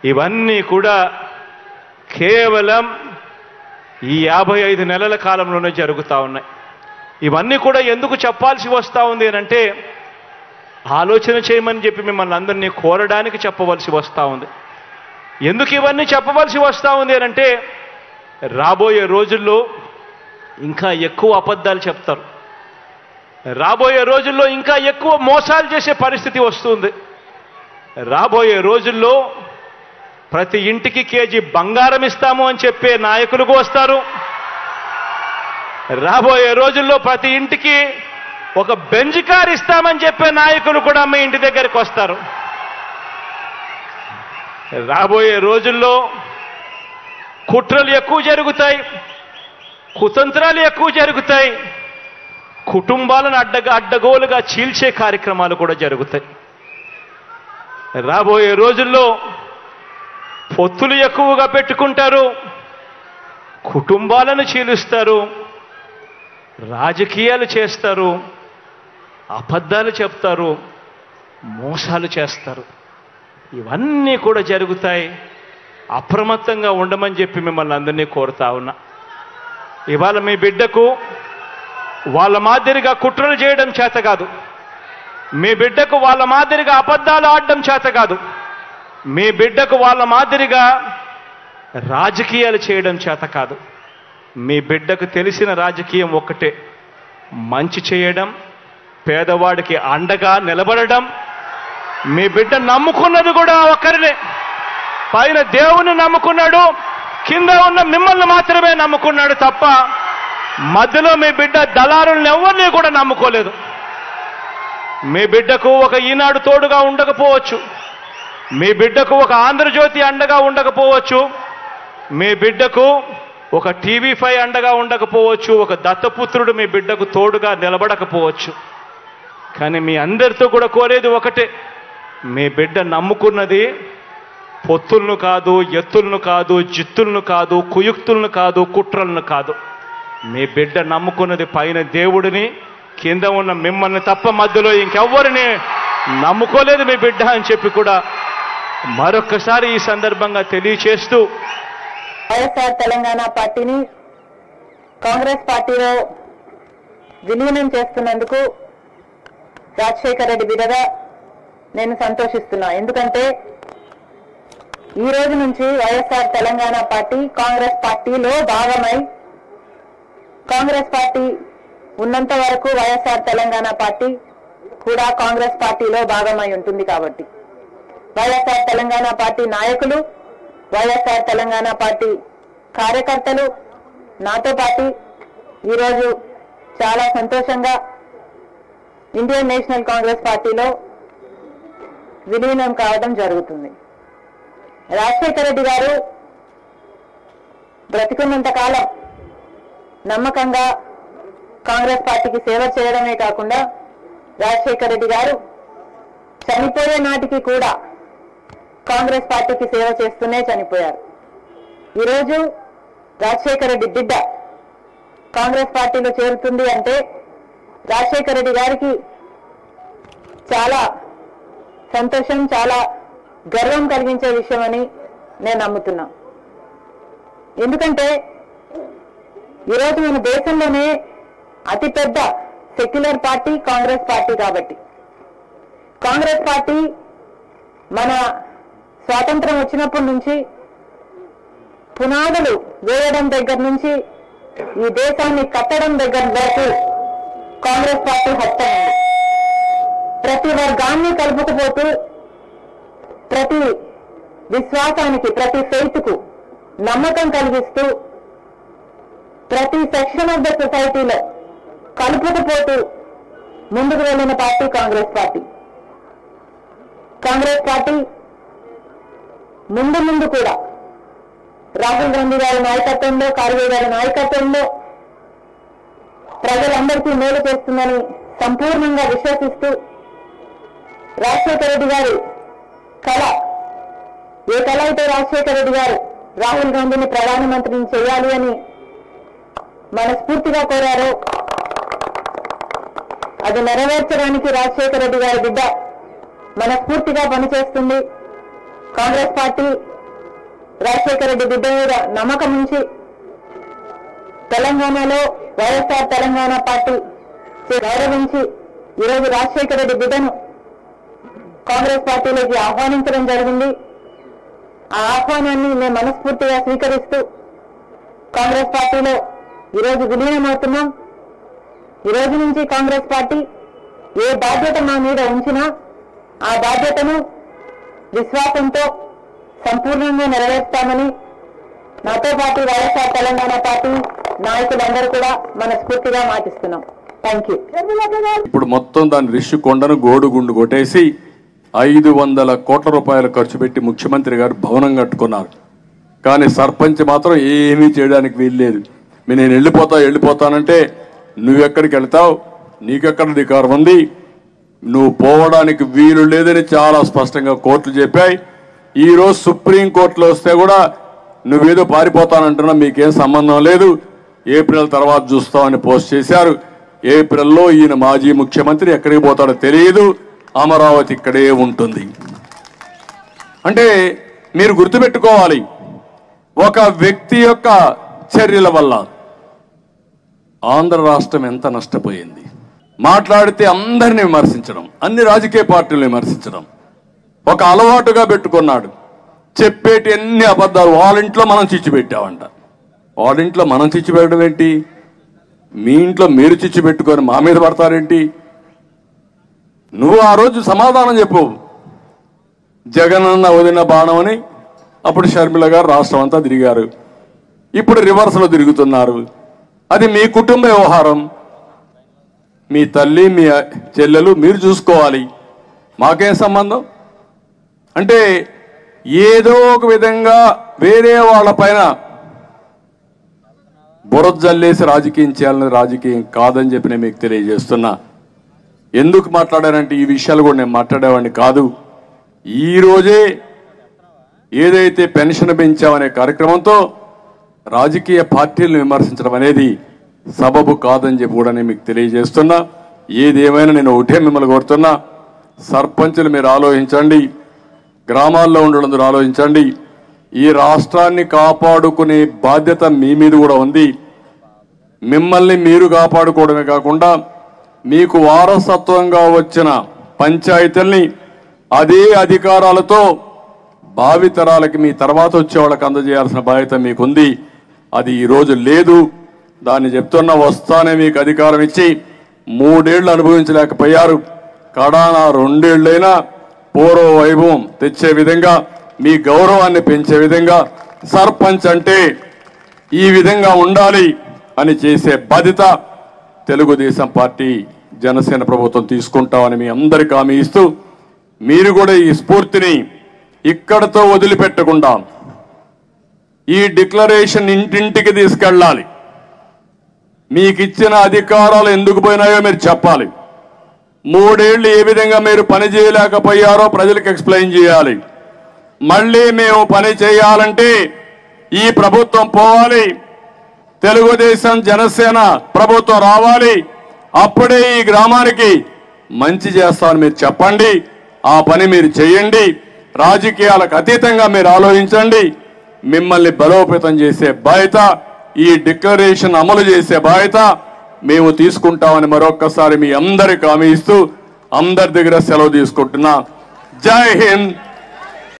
ఇవన్నీ కూడా కేవలం ఈ 55 నెలల కాలంలోనే జరుగుతూ ఉన్నాయి. ఇవన్నీ కూడా ఎందుకు చెప్పాల్సి వస్తూ ఉంది అంటే ఆలోచన చేయమని చెప్పి మిమ్మల్ని అందరినీ కోరడానికి చెప్పవలసి వస్తూ ఉంది. ఎందుకు ఇవన్నీ చెప్పవలసి వస్తూ ఉంది అంటే రాబోయే రోజుల్లో ఇంకా ఎక్కువ అబద్ధాలు చెప్తారు, రాబోయే రోజుల్లో ఇంకా ఎక్కువ మోసాలు చేసే పరిస్థితి వస్తుంది. రాబోయే రోజుల్లో ప్రతి ఇంటికి కేజీ బంగారం ఇస్తాము అని చెప్పే నాయకులు వస్తారు. రాబోయే రోజుల్లో ప్రతి ఇంటికి ఒక బెంజ్ కార్ ఇస్తామని చెప్పే నాయకులు కూడా మీ ఇంటి దగ్గరికి వస్తారు. రాబోయే రోజుల్లో కుట్రలు ఎక్కువ జరుగుతాయి, కుతంత్రాలు ఎక్కువ జరుగుతాయి, కుటుంబాలను అడ్డగోలుగా చీల్చే కార్యక్రమాలు కూడా జరుగుతాయి. రాబోయే రోజుల్లో పొత్తులు ఎక్కువగా పెట్టుకుంటారు, కుటుంబాలను చీలుస్తారు, రాజకీయాలు చేస్తారు, అబద్ధాలు చెప్తారు, మోసాలు చేస్తారు. ఇవన్నీ కూడా జరుగుతాయి. అప్రమత్తంగా ఉండమని చెప్పి మిమ్మల్ని అందరినీ కోరుతా ఉన్నా. ఇవాళ మీ బిడ్డకు వాళ్ళ మాదిరిగా కుట్రలు చేయడం చేత కాదు, మీ బిడ్డకు వాళ్ళ మాదిరిగా అబద్ధాలు ఆడడం చేత కాదు, మీ బిడ్డకు వాళ్ళ మాదిరిగా రాజకీయాలు చేయడం చేత కాదు. మీ బిడ్డకు తెలిసిన రాజకీయం ఒక్కటే, మంచి చేయడం, పేదవాడికి అండగా నిలబడడం. మీ బిడ్డ నమ్ముకున్నది కూడా ఒక్కరినే, పైన దేవుని నమ్ముకున్నాడు, కింద ఉన్న మిమ్మల్ని మాత్రమే నమ్ముకున్నాడు తప్ప మధ్యలో మీ బిడ్డ దళారులను ఎవరిని కూడా నమ్ముకోలేదు. మీ బిడ్డకు ఒక ఈనాడు తోడుగా ఉండకపోవచ్చు, మీ బిడ్డకు ఒక ఆంధ్రజ్యోతి అండగా ఉండకపోవచ్చు, మీ బిడ్డకు ఒక TV5 అండగా ఉండకపోవచ్చు, ఒక దత్తపుత్రుడు మీ బిడ్డకు తోడుగా నిలబడకపోవచ్చు. కానీ మీ అందరితో కూడా కోరేది ఒకటే, మీ బిడ్డ నమ్ముకున్నది పొత్తులను కాదు, ఎత్తులను కాదు, జిత్తులను కాదు, కుయుక్తులను కాదు, కుట్రలను కాదు. మీ బిడ్డ నమ్ముకున్నది పైన దేవుడిని, కింద ఉన్న మిమ్మల్ని తప్ప మధ్యలో ఇంకెవ్వరిని నమ్ముకోలేదు మీ బిడ్డ అని చెప్పి కూడా మరొక్కసారి ఈ సందర్భంగా తెలియచేస్తూ వైఎస్ఆర్ తెలంగాణ పార్టీని కాంగ్రెస్ పార్టీలో విలీనం చేస్తున్నందుకు రాజశేఖర్ రెడ్డి బిడ్డగా నేను సంతోషిస్తున్నా. ఎందుకంటే ఈ రోజు నుంచి వైఎస్ఆర్ తెలంగాణ పార్టీ కాంగ్రెస్ పార్టీలో భాగమై, కాంగ్రెస్ పార్టీ ఉన్నంత వరకు వైఎస్ఆర్ తెలంగాణ పార్టీ కూడా కాంగ్రెస్ పార్టీలో భాగమై ఉంటుంది. కాబట్టి వైఎస్ఆర్ తెలంగాణ పార్టీ నాయకులు, వైఎస్ఆర్ తెలంగాణ పార్టీ కార్యకర్తలు నాతో పాటు ఈరోజు చాలా సంతోషంగా ఇండియన్ నేషనల్ కాంగ్రెస్ పార్టీలో విలీనం కావడం జరుగుతుంది. రాజశేఖర్ రెడ్డి గారు బ్రతికున్నంత కాలం నమ్మకంగా కాంగ్రెస్ పార్టీకి సేవ చేయడమే కాకుండా రాజశేఖర్ రెడ్డి గారు చనిపోయే నాటికి కూడా కాంగ్రెస్ పార్టీకి సేవ చేస్తూనే చనిపోయారు. ఈరోజు రాజశేఖర్ రెడ్డి బిడ్డ కాంగ్రెస్ పార్టీలో చేరుతుంది అంటే రాజశేఖర్ రెడ్డి గారికి చాలా సంతోషం, చాలా గర్వం కలిగించే విషయమని నేను నమ్ముతున్నా. ఎందుకంటే ఈరోజు మన దేశంలోనే అతిపెద్ద సెక్యులర్ పార్టీ కాంగ్రెస్ పార్టీ. కాబట్టి కాంగ్రెస్ పార్టీ మన స్వాతంత్రం వచ్చినప్పటి నుంచి పునాదులు వేయడం దగ్గర నుంచి ఈ దేశాన్ని కట్టడం దగ్గర వరకు కాంగ్రెస్ పార్టీ హస్తం ఉంది. ప్రతి వర్గాన్ని కలుపుకుపోతూ, ప్రతి విశ్వాసానికి, ప్రతి ఫెయిత్కు నమ్మకం కలిగిస్తూ, ప్రతి సెక్షన్ ఆఫ్ ద సొసైటీలో కలుపుకుపోతూ ముందుకు వెళ్ళిన party Congress party. Congress party ముందు కూడా రాహుల్ గాంధీ గారి నాయకత్వంలో, ఖార్గే గారి నాయకత్వంలో ప్రజలందరికీ మేలు చేస్తుందని సంపూర్ణంగా విశ్వసిస్తూ, రాజశేఖర రెడ్డి గారి కళ, ఏ కళ అయితే రాజశేఖర రెడ్డి గారు రాహుల్ గాంధీని ప్రధానమంత్రిని చేయాలి అని మనస్ఫూర్తిగా కోరారో అది నెరవేర్చడానికి రాజశేఖర రెడ్డి గారి బిడ్డ మనస్ఫూర్తిగా పనిచేస్తుంది. కాంగ్రెస్ పార్టీ రాజశేఖర రెడ్డి బిడ్డ మీద నమ్మకం ఉంచి తెలంగాణలో వైఎస్ఆర్ తెలంగాణ పార్టీ గౌరవించి ఈరోజు రాజశేఖర రెడ్డి బిడ్డను కాంగ్రెస్ పార్టీలోకి ఆహ్వానించడం జరిగింది. ఆ ఆహ్వానాన్ని మేము మనస్ఫూర్తిగా స్వీకరిస్తూ కాంగ్రెస్ పార్టీలో ఈరోజు విలీనమవుతున్నాం. ఈ రోజు నుంచి కాంగ్రెస్ పార్టీ ఏ బాధ్యత మా మీద ఉంచినా ఆ బాధ్యతను విశ్వాసంతో సంపూర్ణంగా నెరవేర్స్తామని నాతో పాటు వైఎస్ఆర్ తెలంగాణ పార్టీ నాయకులందరూ కూడా మనస్ఫూర్తిగా మాటిస్తున్నాం. Thank you. ఇప్పుడు మొత్తం దాని రిషి కొండను గోడుగుండు కొట్టేసి 500 కోట్ల రూపాయలు ఖర్చు పెట్టి ముఖ్యమంత్రి గారు భవనం కట్టుకున్నారు. కానీ సర్పంచ్ మాత్రం ఏమీ చేయడానికి వీల్లేదు. నేను వెళ్ళిపోతానంటే నువ్వెక్కడికి వెళ్తావు, నీకెక్కడ అధికారం ఉంది, నువ్వు పోవడానికి వీలు లేదని చాలా స్పష్టంగా కోర్టులు చెప్పాయి. ఈరోజు సుప్రీంకోర్టులో వస్తే కూడా నువ్వేదో పారిపోతానంటున్నా, మీకేం సంబంధం లేదు, ఏప్రిల్ తర్వాత చూస్తామని పోస్ట్ చేశారు. ఏప్రిల్లో ఈయన మాజీ ముఖ్యమంత్రి ఎక్కడికి పోతాడో తెలియదు, అమరావతి ఇక్కడే ఉంటుంది. అంటే మీరు గుర్తుపెట్టుకోవాలి, ఒక వ్యక్తి యొక్క చర్యల వల్ల ఆంధ్ర రాష్ట్రం ఎంత నష్టపోయింది. మాట్లాడితే అందరినీ విమర్శించడం, అన్ని రాజకీయ పార్టీలు విమర్శించడం ఒక అలవాటుగా పెట్టుకున్నాడు. చెప్పేటి అన్ని అబద్ధాలు. వాళ్ళ ఇంట్లో మనం చిచ్చు పెట్టామంట. వాళ్ళ ఇంట్లో మనం చిచ్చు పెట్టడం ఏంటి? మీ ఇంట్లో మీరు చిచ్చు పెట్టుకొని మా మీద పడతారేంటి? నువ్వు ఆ రోజు సమాధానం చెప్పు. జగనన్న వదిన బాణం అని అప్పుడు షర్మిల గారు రాష్ట్రం అంతా తిరిగారు. ఇప్పుడు రివర్స్లో తిరుగుతున్నారు. అది మీ కుటుంబ వ్యవహారం. మీ తల్లి మీ చెల్లెలు మీరు చూసుకోవాలి, మాకేం సంబంధం? అంటే ఏదో ఒక విధంగా వేరే వాళ్ళ పైన బురద జల్లేసి రాజకీయం చేయాలని రాజకీయం కాదని చెప్పి నేను మీకు తెలియజేస్తున్నా. ఎందుకు మాట్లాడానంటే ఈ విషయాలు కూడా నేను మాట్లాడేవాడిని కాదు. ఈరోజే ఏదైతే పెన్షన్ పెంచామనే కార్యక్రమంతో రాజకీయ పార్టీలను విమర్శించడం అనేది సబబు కాదని చెప్పి కూడా నేను మీకు తెలియజేస్తున్నా. ఏదేమైనా నేను ఒకటే మిమ్మల్ని కోరుతున్నా, సర్పంచులు మీరు ఆలోచించండి, గ్రామాల్లో ఉండడం ఆలోచించండి. ఈ రాష్ట్రాన్ని కాపాడుకునే బాధ్యత మీ మీద కూడా ఉంది. మిమ్మల్ని మీరు కాపాడుకోవడమే కాకుండా మీకు వారసత్వంగా వచ్చిన పంచాయతీల్ని అదే అధికారాలతో భావితరాలకి మీ తర్వాత వచ్చే వాళ్ళకి అందజేయాల్సిన బాధ్యత మీకుంది. అది ఈరోజు లేదు. దాన్ని చెప్తున్నా, వస్తానే మీకు అధికారం ఇచ్చి 3 ఏళ్లు అనుభవించలేకపోయారు. కడానా 2 ఏళ్లైనా పూర్వ వైభవం తెచ్చే విధంగా, మీ గౌరవాన్ని పెంచే విధంగా సర్పంచ్ అంటే ఈ విధంగా ఉండాలి అని చేసే బాధ్యత తెలుగుదేశం పార్టీ జనసేన ప్రభుత్వం తీసుకుంటామని మీ అందరికీ హామీ ఇస్తూ, మీరు కూడా ఈ స్ఫూర్తిని ఇక్కడతో వదిలిపెట్టకుండా ఈ డిక్లరేషన్ ఇంటింటికి తీసుకెళ్ళాలి. మీకు ఇచ్చిన అధికారాలు ఎందుకు పోయినాయో మీరు చెప్పాలి. 3 ఏళ్లు ఏ విధంగా మీరు పని చేయలేకపోయారో ప్రజలకు ఎక్స్ప్లెయిన్ చేయాలి. మళ్ళీ మేము పని చేయాలంటే ఈ ప్రభుత్వం పోవాలి, తెలుగుదేశం జనసేన ప్రభుత్వం రావాలి, అప్పుడే ఈ గ్రామానికి మంచి చేస్తామని మీరు చెప్పండి. ఆ పని మీరు చేయండి. రాజకీయాలకు అతీతంగా మీరు ఆలోచించండి. మిమ్మల్ని బలోపేతం చేసే బాధ్యత, ఈ డిక్లరేషన్ అమలు చేసే బాధ్యత మేము తీసుకుంటామని మరొక్కసారి మీ అందరికీ హామీ ఇస్తూ అందరి దగ్గర సెలవు తీసుకుంటున్నా. జై హింద్,